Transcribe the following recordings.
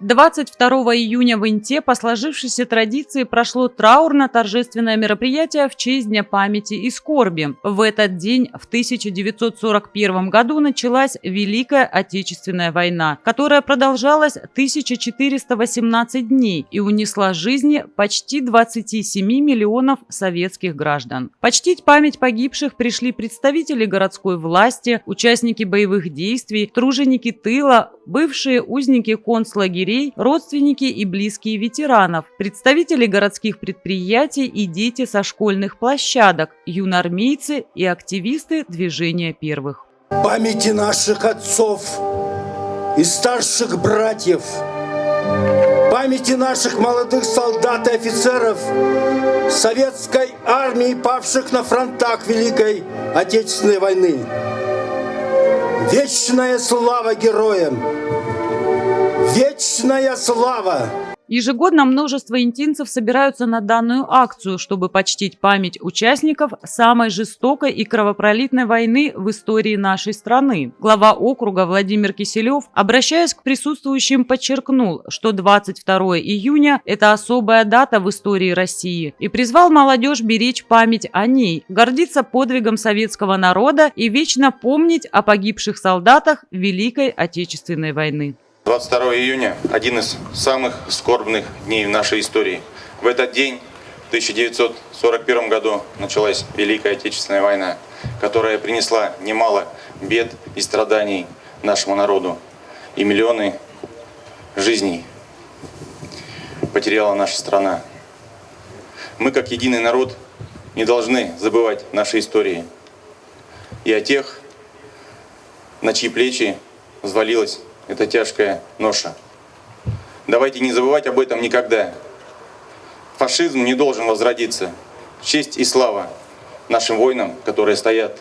22 июня в Инте по сложившейся традиции прошло траурно-торжественное мероприятие в честь Дня памяти и скорби. В этот день, в 1941 году, началась Великая Отечественная война, которая продолжалась 1418 дней и унесла жизни почти 27 миллионов советских граждан. Почтить память погибших пришли представители городской власти, участники боевых действий, труженики тыла, бывшие узники концлагерей, родственники и близкие ветеранов, представители городских предприятий и дети со школьных площадок, юноармейцы и активисты движения первых. Памяти наших отцов и старших братьев, памяти наших молодых солдат и офицеров советской армии, павших на фронтах Великой Отечественной войны. Вечная слава героям! Вечная слава! Ежегодно множество интинцев собираются на данную акцию, чтобы почтить память участников самой жестокой и кровопролитной войны в истории нашей страны. Глава округа Владимир Киселев, обращаясь к присутствующим, подчеркнул, что 22 июня – это особая дата в истории России, и призвал молодежь беречь память о ней, гордиться подвигом советского народа и вечно помнить о погибших солдатах Великой Отечественной войны. 22 июня – один из самых скорбных дней в нашей истории. В этот день, в 1941 году, началась Великая Отечественная война, которая принесла немало бед и страданий нашему народу. И миллионы жизней потеряла наша страна. Мы, как единый народ, не должны забывать наши истории и о тех, на чьи плечи взвалилась эта тяжкая ноша. Давайте не забывать об этом никогда. Фашизм не должен возродиться. Честь и слава нашим воинам, которые стоят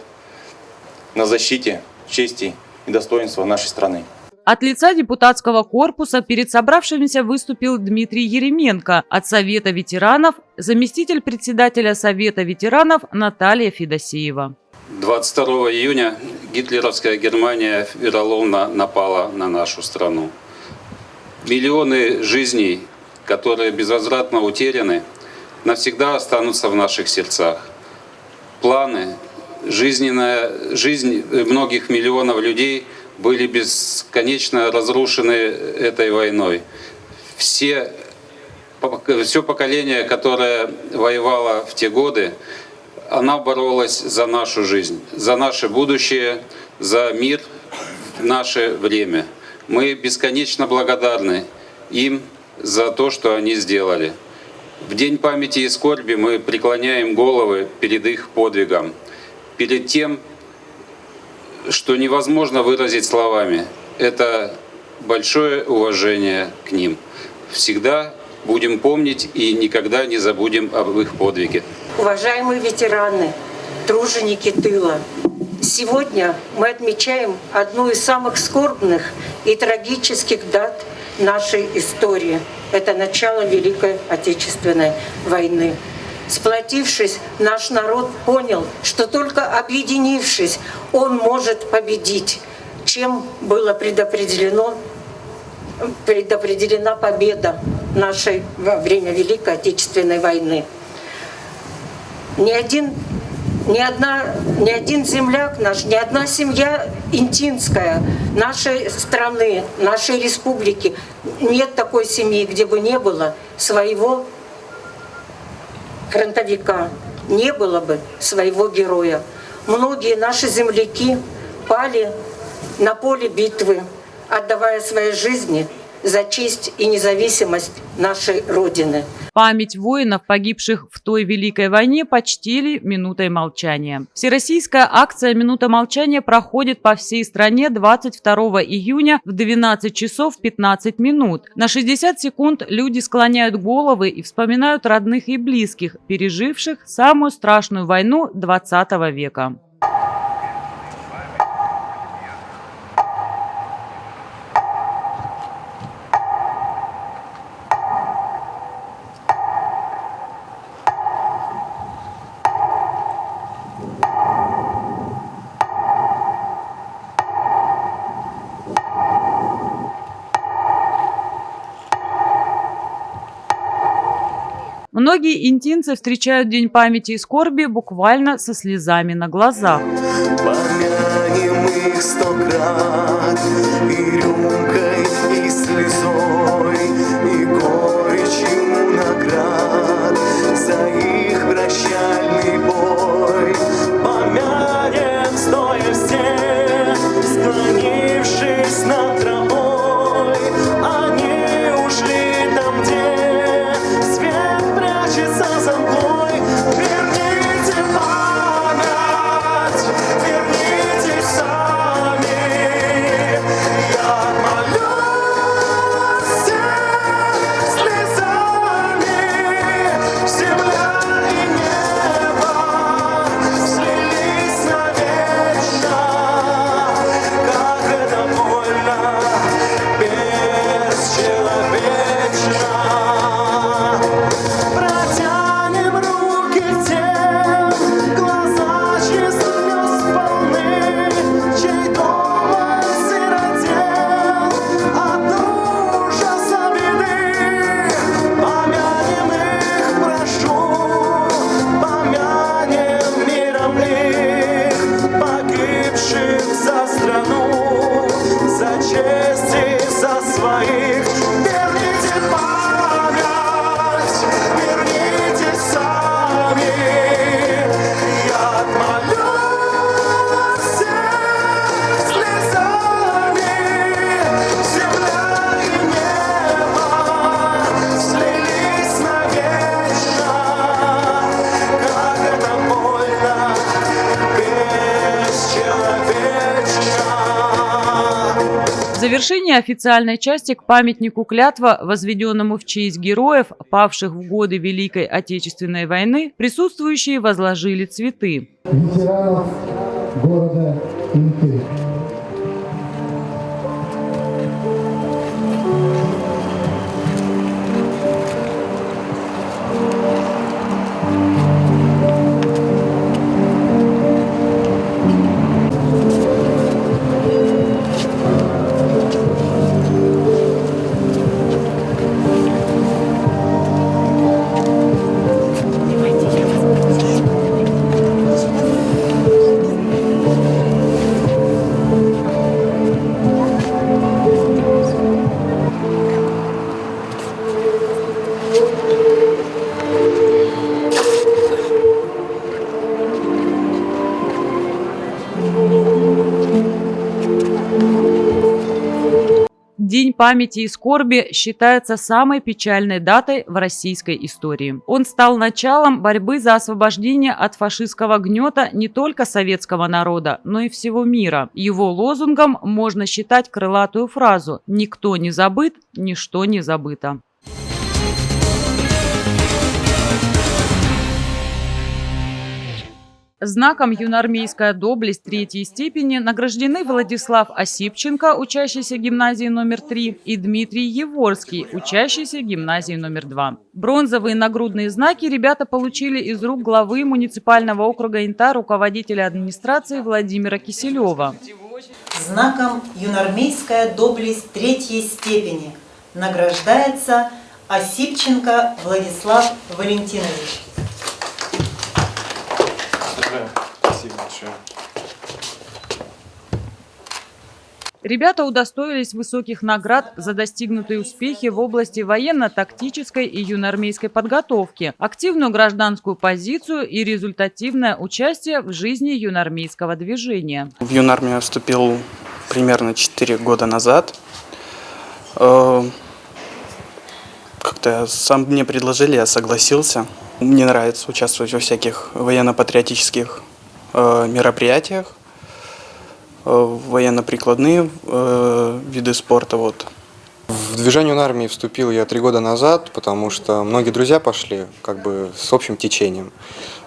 на защите чести и достоинства нашей страны. От лица депутатского корпуса перед собравшимися выступил Дмитрий Еременко, от Совета ветеранов – заместитель председателя Совета ветеранов Наталья Федосеева. 22 июня гитлеровская Германия вероломно напала на нашу страну. Миллионы жизней, которые безвозвратно утеряны, навсегда останутся в наших сердцах. Планы, жизнь многих миллионов людей были бесконечно разрушены этой войной. Все поколение, которое воевало в те годы, она боролась за нашу жизнь, за наше будущее, за мир в наше время. Мы бесконечно благодарны им за то, что они сделали. В День памяти и скорби мы преклоняем головы перед их подвигом, перед тем, что невозможно выразить словами. Это большое уважение к ним. Всегда будем помнить и никогда не забудем об их подвиге. Уважаемые ветераны, труженики тыла, сегодня мы отмечаем одну из самых скорбных и трагических дат нашей истории. Это начало Великой Отечественной войны. Сплотившись, наш народ понял, что только объединившись, он может победить, чем была предопределена победа нашей во время Великой Отечественной войны. Ни один земляк наш, ни одна семья интинская нашей страны, нашей республики, нет такой семьи, где бы не было своего фронтовика, не было бы своего героя. Многие наши земляки пали на поле битвы, отдавая свои жизни за честь и независимость нашей Родины. Память воинов, погибших в той Великой войне, почтили минутой молчания. Всероссийская акция «Минута молчания» проходит по всей стране 22 июня в 12 часов 15 минут. На 60 секунд люди склоняют головы и вспоминают родных и близких, переживших самую страшную войну 20 века. Многие интинцы встречают День памяти и скорби буквально со слезами на глазах. Помянем их 100 крат и рюмкой, и слезой, и горечью наград за их прощальный бой. Помянем стоя все, склонившись над травой. Они ушли там, где свет прячется за мглой. Верните память, вернитесь сами. Я молюсь всех слезами. Земля и небо слились навечно. Как это больно, бесчеловечно. Протянем руки к тем, глаза чистых слез полны, чей дом осиротел от ужаса беды. Помянем их, прошу, помянем миром их, погибших за страну, за честь и за своих. Верните память, верните сами. Я отмолюсь всех слезами. Земля и небо слились навечно. Как это больно, бесчеловечно. В завершении официальной части к памятнику клятва, возведенному в честь героев, павших в годы Великой Отечественной войны, присутствующие возложили цветы. Ветеранов города Инты. День памяти и скорби считается самой печальной датой в российской истории. Он стал началом борьбы за освобождение от фашистского гнета не только советского народа, но и всего мира. Его лозунгом можно считать крылатую фразу «Никто не забыт, ничто не забыто». Знаком «Юноармейская доблесть» 3-й степени награждены Владислав Осипченко, учащийся гимназии номер 3, и Дмитрий Еворский, учащийся гимназии номер 2. Бронзовые нагрудные знаки ребята получили из рук главы муниципального округа Инта, руководителя администрации Владимира Киселева. Знаком «Юноармейская доблесть 3-й степени» награждается Осипченко Владислав Валентинович. Спасибо большое. Ребята удостоились высоких наград за достигнутые успехи в области военно-тактической и юноармейской подготовки, активную гражданскую позицию и результативное участие в жизни юноармейского движения. В юнармию я вступил примерно 4 года назад. Как-то мне предложили, я согласился. Мне нравится участвовать во всяких военно-патриотических мероприятиях, военно-прикладные виды спорта. Вот. В движение юнармии вступил я 3 года назад, потому что многие друзья пошли с общим течением.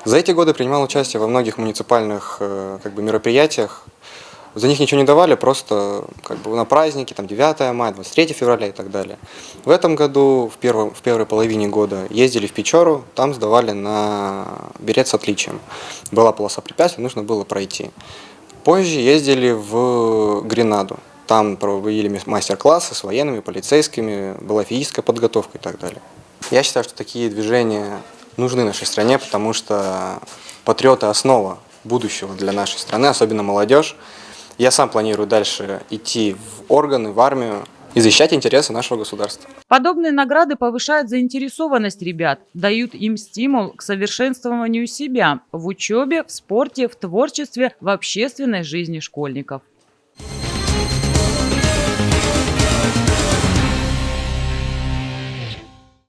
За эти годы принимал участие во многих муниципальных мероприятиях. За них ничего не давали, просто на праздники, 9 мая, 23 февраля и так далее. В этом году, в первой половине года, ездили в Печору, там сдавали на билет с отличием. Была полоса препятствий, нужно было пройти. Позже ездили в Гренаду, там проводили мастер-классы с военными, полицейскими, была физическая подготовка и так далее. Я считаю, что такие движения нужны нашей стране, потому что патриоты – основа будущего для нашей страны, особенно молодежь. Я сам планирую дальше идти в органы, в армию и защищать интересы нашего государства. Подобные награды повышают заинтересованность ребят, дают им стимул к совершенствованию себя в учебе, в спорте, в творчестве, в общественной жизни школьников.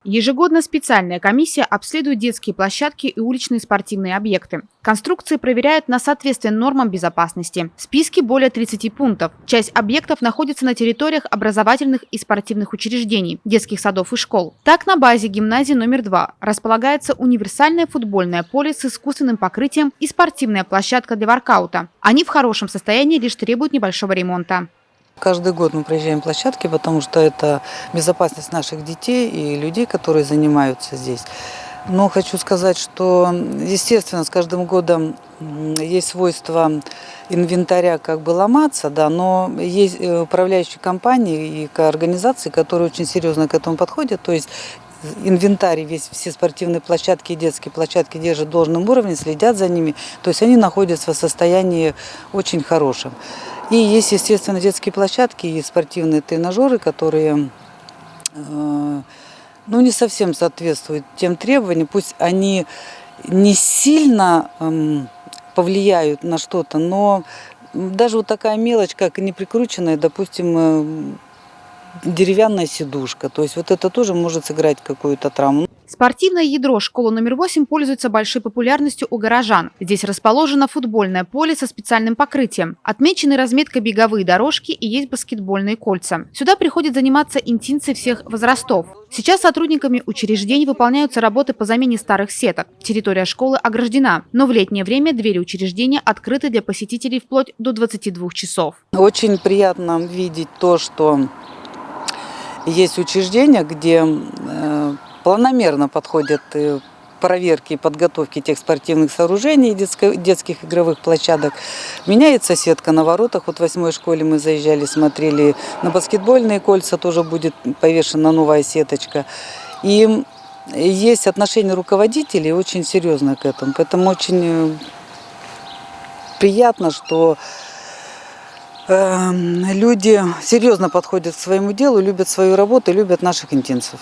Ежегодно специальная комиссия обследует детские площадки и уличные спортивные объекты. Конструкции проверяют на соответствие нормам безопасности. В списке более 30 пунктов. Часть объектов находится на территориях образовательных и спортивных учреждений, детских садов и школ. Так, на базе гимназии номер 2 располагается универсальное футбольное поле с искусственным покрытием и спортивная площадка для воркаута. Они в хорошем состоянии, лишь требуют небольшого ремонта. Каждый год мы проезжаем площадки, потому что это безопасность наших детей и людей, которые занимаются здесь. Но хочу сказать, что, естественно, с каждым годом есть свойство инвентаря как бы ломаться, да, но есть управляющие компании и организации, которые очень серьезно к этому подходят. То есть инвентарь, весь, все спортивные площадки и детские площадки держат в должном уровне, следят за ними. То есть они находятся в состоянии очень хорошем. И есть, естественно, детские площадки и спортивные тренажеры, которые не совсем соответствуют тем требованиям. Пусть они не сильно повлияют на что-то, но даже вот такая мелочь, как неприкрученная, допустим, деревянная сидушка. То есть вот это тоже может сыграть какую-то травму. Спортивное ядро школы номер 8 пользуется большой популярностью у горожан. Здесь расположено футбольное поле со специальным покрытием. Отмечены разметкой беговые дорожки и есть баскетбольные кольца. Сюда приходят заниматься интимцы всех возрастов. Сейчас сотрудниками учреждений выполняются работы по замене старых сеток. Территория школы ограждена, но в летнее время двери учреждения открыты для посетителей вплоть до 22 часов. Очень приятно видеть то, что есть учреждения, где планомерно подходят проверки и подготовки тех спортивных сооружений, детских игровых площадок. Меняется сетка на воротах. Вот в 8-й школе мы заезжали, смотрели на баскетбольные кольца, тоже будет повешена новая сеточка. И есть отношение руководителей очень серьезно к этому. Поэтому очень приятно, что люди серьезно подходят к своему делу, любят свою работу и любят наших интимцев.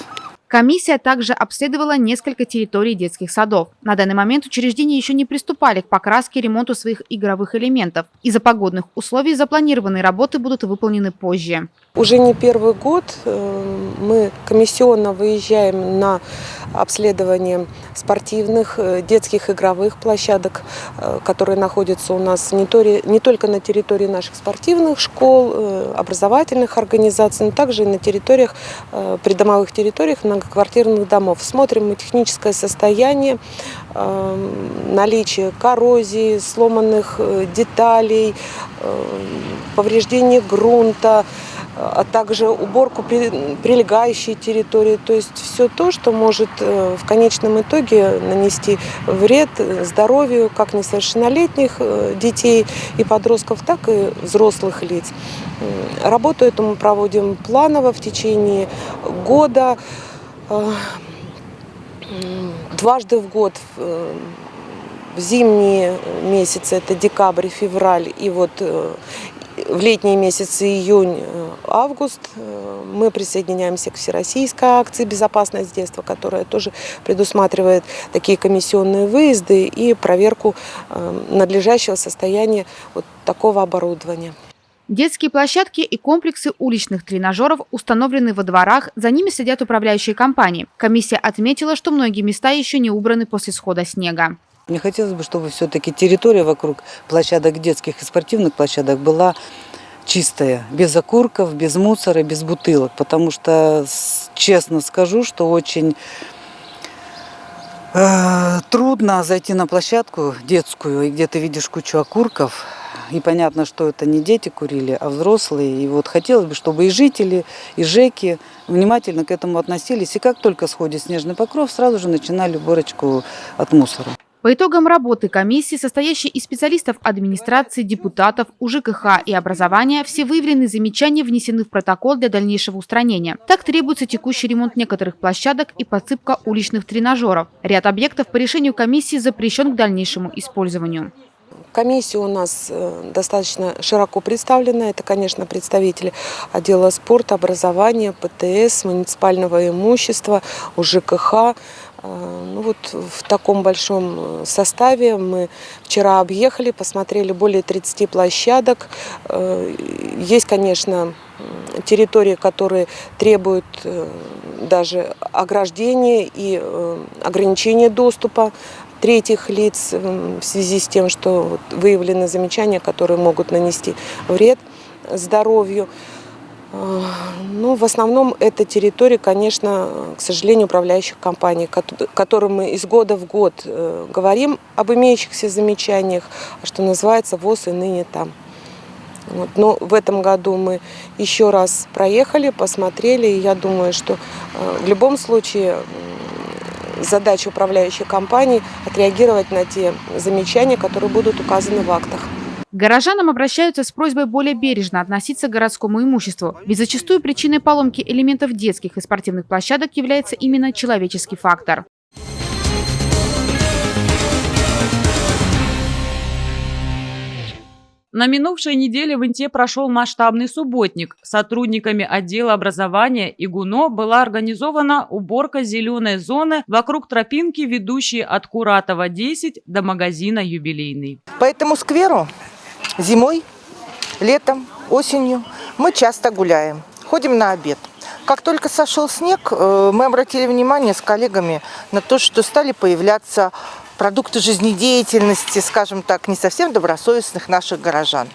Комиссия также обследовала несколько территорий детских садов. На данный момент учреждения еще не приступали к покраске и ремонту своих игровых элементов. Из-за погодных условий запланированные работы будут выполнены позже. Уже не первый год мы комиссионно выезжаем на обследование спортивных, детских игровых площадок, которые находятся у нас не только на территории наших спортивных школ, образовательных организаций, но также и на территориях, придомовых территориях многоквартирных домов. Смотрим мы техническое состояние, наличие коррозии, сломанных деталей, повреждения грунта, а также уборку прилегающей территории. То есть все то, что может в конечном итоге нанести вред здоровью как несовершеннолетних детей и подростков, так и взрослых лиц. Работу эту мы проводим планово в течение года, дважды в год. В зимние месяцы это декабрь, февраль и вот в летние месяцы июнь, август мы присоединяемся к всероссийской акции «Безопасность детства», которая тоже предусматривает такие комиссионные выезды и проверку надлежащего состояния вот такого оборудования. Детские площадки и комплексы уличных тренажеров установлены во дворах, за ними следят управляющие компании. Комиссия отметила, что многие места еще не убраны после схода снега. Мне хотелось бы, чтобы все-таки территория вокруг площадок детских и спортивных площадок была чистая, без окурков, без мусора, без бутылок. Потому что, честно скажу, что очень трудно зайти на площадку детскую, и где ты видишь кучу окурков. И понятно, что это не дети курили, а взрослые. И вот хотелось бы, чтобы и жители, и жеки внимательно к этому относились. И как только сходит снежный покров, сразу же начинали уборочку от мусора. По итогам работы комиссии, состоящей из специалистов администрации, депутатов, УЖКХ и образования, все выявленные замечания внесены в протокол для дальнейшего устранения. Так требуется текущий ремонт некоторых площадок и подсыпка уличных тренажеров. Ряд объектов по решению комиссии запрещен к дальнейшему использованию. Комиссия у нас достаточно широко представлена. Это, конечно, представители отдела спорта, образования, ПТС, муниципального имущества, УЖКХ. Ну вот в таком большом составе мы вчера объехали, посмотрели более 30 площадок. Есть, конечно, территории, которые требуют даже ограждения и ограничения доступа третьих лиц в связи с тем, что выявлены замечания, которые могут нанести вред здоровью. Ну, в основном это территория, конечно, к сожалению, управляющих компаний, которым мы из года в год говорим об имеющихся замечаниях, что называется ВОС и ныне там. Вот. Но в этом году мы еще раз проехали, посмотрели, и я думаю, что в любом случае задача управляющей компании отреагировать на те замечания, которые будут указаны в актах. К горожанам обращаются с просьбой более бережно относиться к городскому имуществу, ведь зачастую причиной поломки элементов детских и спортивных площадок является именно человеческий фактор. На минувшей неделе в Инте прошел масштабный субботник. Сотрудниками отдела образования и ГУНО была организована уборка зеленой зоны вокруг тропинки, ведущей от Куратова 10 до магазина «Юбилейный». По этому скверу зимой, летом, осенью мы часто гуляем, ходим на обед. Как только сошел снег, мы обратили внимание с коллегами на то, что стали появляться продукты жизнедеятельности, скажем так, не совсем добросовестных наших горожан.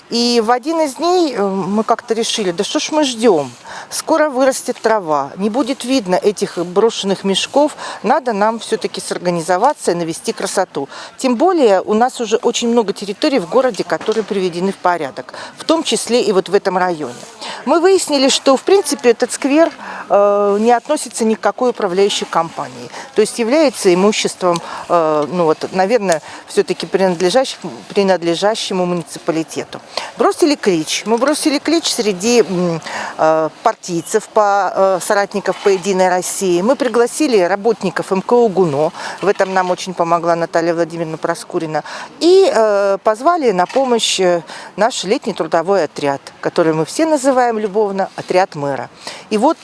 И в один из дней мы как-то решили, да что ж мы ждем, скоро вырастет трава, не будет видно этих брошенных мешков, надо нам все-таки сорганизоваться и навести красоту. Тем более у нас уже очень много территорий в городе, которые приведены в порядок, в том числе и вот в этом районе. Мы выяснили, что в принципе этот сквер не относится ни к какой управляющей компании, то есть является имуществом, ну вот, наверное, все-таки принадлежащему муниципалитету. Бросили клич. Мы бросили клич среди партийцев, соратников по «Единой России». Мы пригласили работников МКУ ГУНО. В этом нам очень помогла Наталья Владимировна Проскурина. И позвали на помощь наш летний трудовой отряд, который мы все называем любовно «Отряд мэра». И вот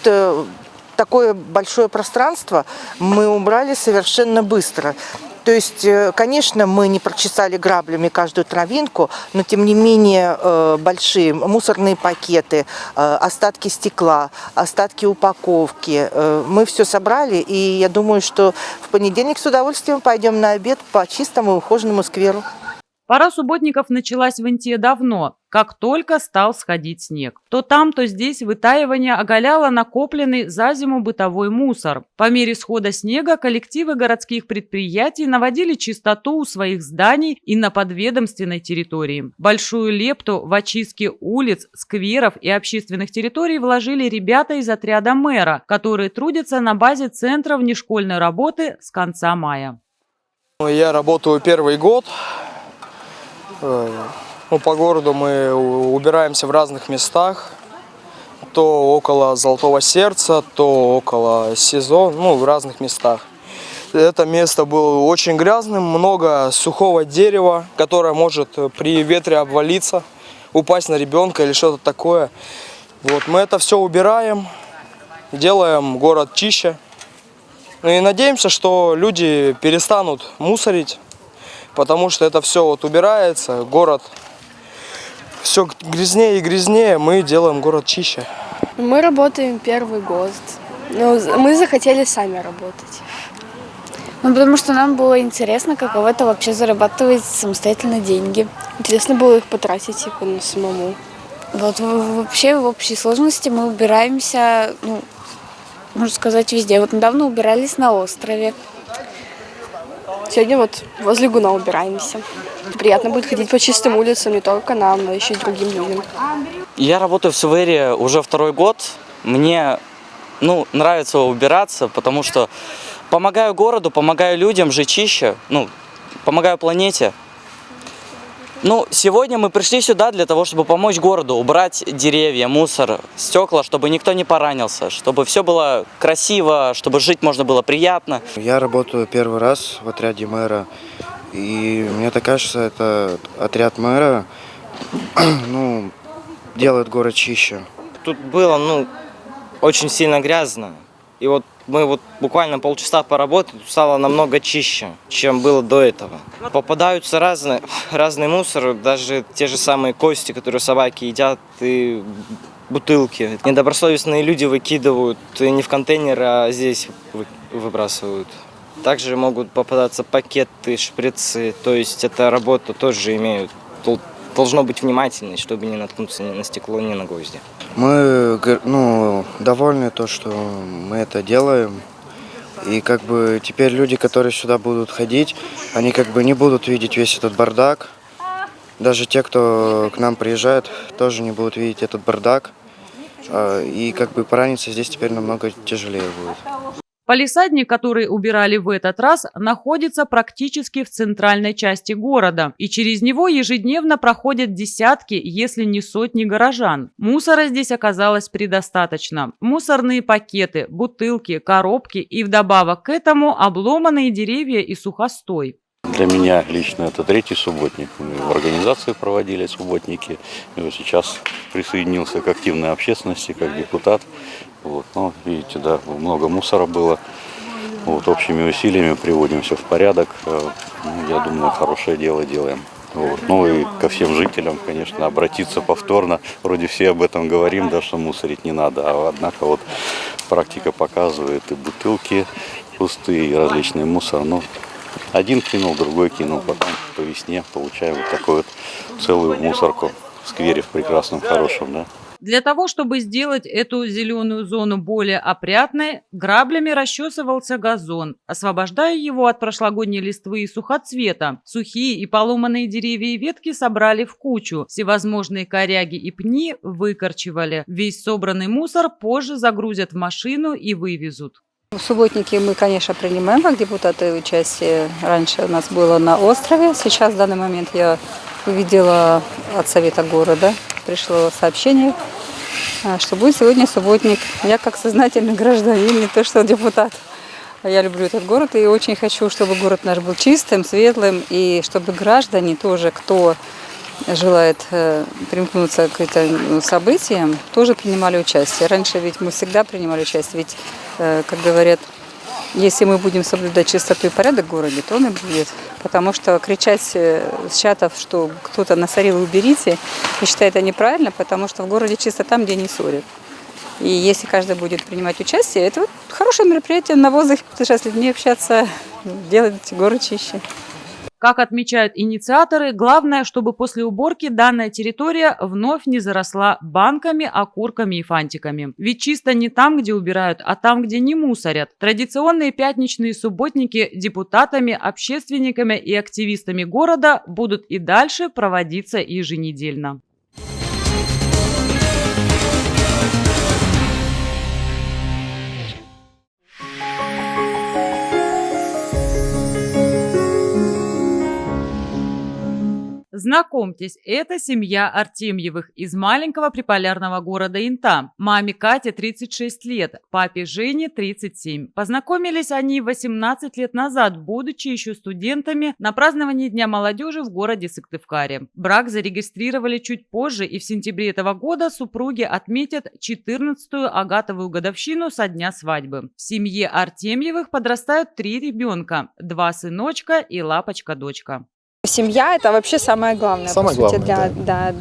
такое большое пространство мы убрали совершенно быстро. То есть, конечно, мы не прочесали граблями каждую травинку, но тем не менее большие мусорные пакеты, остатки стекла, остатки упаковки. Мы все собрали, и я думаю, что в понедельник с удовольствием пойдем на обед по чистому и ухоженному скверу. Пора субботников началась в Инте давно, как только стал сходить снег. То там, то здесь вытаивание оголяло накопленный за зиму бытовой мусор. По мере схода снега коллективы городских предприятий наводили чистоту у своих зданий и на подведомственной территории. Большую лепту в очистке улиц, скверов и общественных территорий вложили ребята из отряда мэра, которые трудятся на базе Центра внешкольной работы с конца мая. Я работаю первый год. По городу мы убираемся в разных местах, то около Золотого Сердца, то около СИЗО, в разных местах. Это место было очень грязным, много сухого дерева, которое может при ветре обвалиться, упасть на ребенка или что-то такое. Вот, мы это все убираем, делаем город чище. И надеемся, что люди перестанут мусорить. Потому что это все убирается, город все грязнее и грязнее, мы делаем город чище. Мы работаем первый год, но мы захотели сами работать. Потому что нам было интересно, каково это вообще зарабатывать самостоятельно деньги. Интересно было их потратить самому. Вообще в общей сложности мы убираемся, можно сказать, везде. Недавно убирались на острове. Сегодня возле ГУНО убираемся. Приятно будет ходить по чистым улицам не только нам, но еще и другим людям. Я работаю в сфере уже второй год. Мне нравится убираться, потому что помогаю городу, помогаю людям жить чище, ну, помогаю планете. Ну, сегодня мы пришли сюда для того, чтобы помочь городу, убрать деревья, мусор, стекла, чтобы никто не поранился, чтобы все было красиво, чтобы жить можно было приятно. Я работаю первый раз в отряде мэра, и мне так кажется, это отряд мэра, ну, делает город чище. Тут было, очень сильно грязно, и вот мы буквально полчаса поработали, стало намного чище, чем было до этого. Попадаются разный мусор, даже те же самые кости, которые собаки едят, и бутылки. Недобросовестные люди выкидывают не в контейнер, а здесь выбрасывают. Также могут попадаться пакеты, шприцы, то есть эта работа тоже имеют. Тут должно быть внимательны, чтобы не наткнуться ни на стекло, ни на гвозди. Мы довольны то, что мы это делаем. И как бы теперь люди, которые сюда будут ходить, они как бы не будут видеть весь этот бардак. Даже те, кто к нам приезжает, тоже не будут видеть этот бардак. И как бы пораниться здесь теперь намного тяжелее будет. Палисадник, который убирали в этот раз, находится практически в центральной части города, и через него ежедневно проходят десятки, если не сотни горожан. Мусора здесь оказалось предостаточно. Мусорные пакеты, бутылки, коробки и вдобавок к этому обломанные деревья и сухостой. Для меня лично это третий субботник. Мы в организации проводили субботники. И вот сейчас присоединился к активной общественности, как депутат. Но видите, да, много мусора было. Общими усилиями приводим все в порядок. Я думаю, хорошее дело делаем. И ко всем жителям, конечно, обратиться повторно. Вроде все об этом говорим, да, что мусорить не надо. Однако практика показывает и бутылки пустые, и различный мусор. Один кинул, другой кинул, потом по весне получаем такую целую мусорку в сквере, в прекрасном, хорошем, да. Для того, чтобы сделать эту зеленую зону более опрятной, граблями расчесывался газон, освобождая его от прошлогодней листвы и сухоцвета. Сухие и поломанные деревья и ветки собрали в кучу, всевозможные коряги и пни выкорчевали. Весь собранный мусор позже загрузят в машину и вывезут. В субботнике мы, конечно, принимаем как депутаты участие. Раньше у нас было на острове, сейчас в данный момент я увидела от совета города, пришло сообщение, что будет сегодня субботник. Я как сознательный гражданин, не то что депутат. Я люблю этот город и очень хочу, чтобы город наш был чистым, светлым, и чтобы граждане тоже, кто желает примкнуться к этим событиям, тоже принимали участие. Раньше ведь мы всегда принимали участие, ведь, как говорят, если мы будем соблюдать чистоту и порядок в городе, то он и будет. Потому что кричать с чатов, что кто-то насорил, уберите, я считаю, это неправильно, потому что в городе чисто там, где не ссорят. И если каждый будет принимать участие, это хорошее мероприятие, на воздухе, с людьми общаться, делать город чище. Как отмечают инициаторы, главное, чтобы после уборки данная территория вновь не заросла банками, окурками и фантиками. Ведь чисто не там, где убирают, а там, где не мусорят. Традиционные пятничные субботники депутатами, общественниками и активистами города будут и дальше проводиться еженедельно. Знакомьтесь, это семья Артемьевых из маленького приполярного города Инта. Маме Кате 36 лет, папе Жене 37. Познакомились они 18 лет назад, будучи еще студентами, на праздновании Дня молодежи в городе Сыктывкаре. Брак зарегистрировали чуть позже, и в сентябре этого года супруги отметят 14-ю агатовую годовщину со дня свадьбы. В семье Артемьевых подрастают 3 ребенка, 2 сыночка и лапочка-дочка. Семья – это вообще самое главное, самое по сути, главное,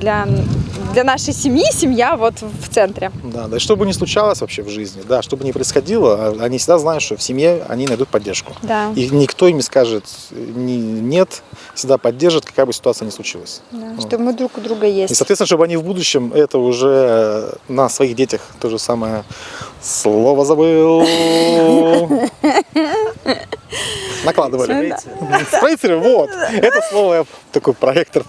для нашей семьи, семья вот в центре. Да, и что бы ни случалось вообще в жизни, да, что бы ни происходило, они всегда знают, что в семье они найдут поддержку. Да. И никто им не скажет нет, всегда поддержит, какая бы ситуация ни случилась. Да, что мы друг у друга есть. И, соответственно, чтобы они в будущем это уже на своих детях то же самое слово забыл. Накладывали. Спроецировали, вот. Это слово я такой проектор.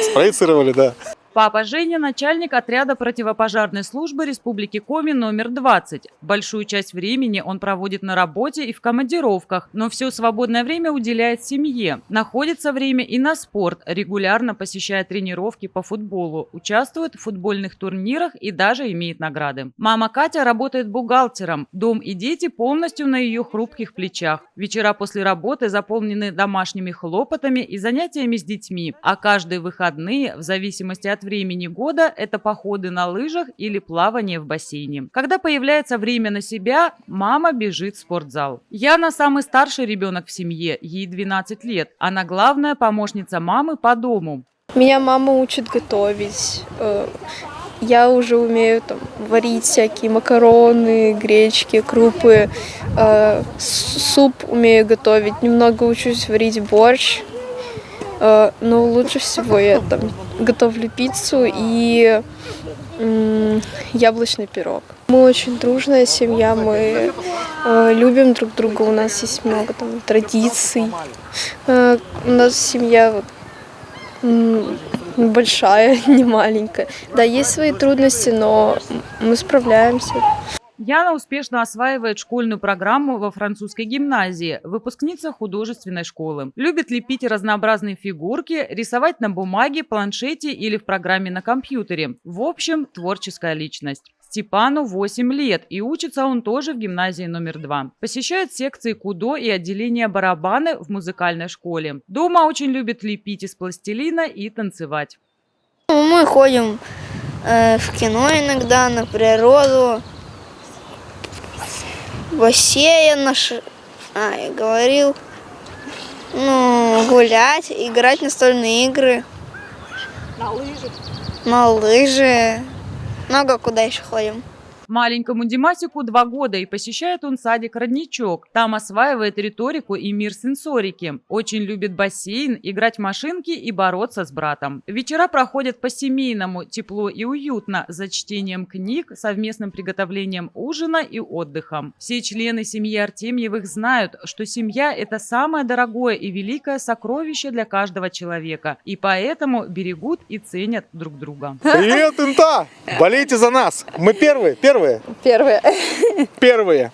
Спроецировали, да. Папа Женя – начальник отряда противопожарной службы Республики Коми номер 20. Большую часть времени он проводит на работе и в командировках, но все свободное время уделяет семье. Находится время и на спорт, регулярно посещая тренировки по футболу, участвует в футбольных турнирах и даже имеет награды. Мама Катя работает бухгалтером. Дом и дети полностью на ее хрупких плечах. Вечера после работы заполнены домашними хлопотами и занятиями с детьми, а каждые выходные, в зависимости от времени года, это походы на лыжах или плавание в бассейне. Когда появляется время на себя, мама бежит в спортзал. Яна самый старший ребенок в семье, ей 12 лет. Она главная помощница мамы по дому. Меня мама учит готовить. Я уже умею варить всякие макароны, гречки, крупы. Суп умею готовить. Немного учусь варить борщ. Но лучше всего я готовлю пиццу и яблочный пирог. Мы очень дружная семья, мы любим друг друга, у нас есть много традиций. У нас семья большая, не маленькая. Да, есть свои трудности, но мы справляемся. Яна успешно осваивает школьную программу во французской гимназии, выпускница художественной школы. Любит лепить разнообразные фигурки, рисовать на бумаге, планшете или в программе на компьютере. В общем, творческая личность. Степану 8 лет, и учится он тоже в гимназии номер 2. Посещает секции кудо и отделение барабаны в музыкальной школе. Дома очень любит лепить из пластилина и танцевать. Мы ходим в кино иногда, на природу. Бассейн я говорил, гулять, играть в настольные игры. На лыжи. Много куда еще ходим. Маленькому Димасику 2 года, и посещает он садик «Родничок». Там осваивает риторику и мир сенсорики. Очень любит бассейн, играть в машинки и бороться с братом. Вечера проходят по-семейному, тепло и уютно, за чтением книг, совместным приготовлением ужина и отдыхом. Все члены семьи Артемьевых знают, что семья – это самое дорогое и великое сокровище для каждого человека, и поэтому берегут и ценят друг друга. Привет, Инта! Болейте за нас! Мы первые. Первые. Первые.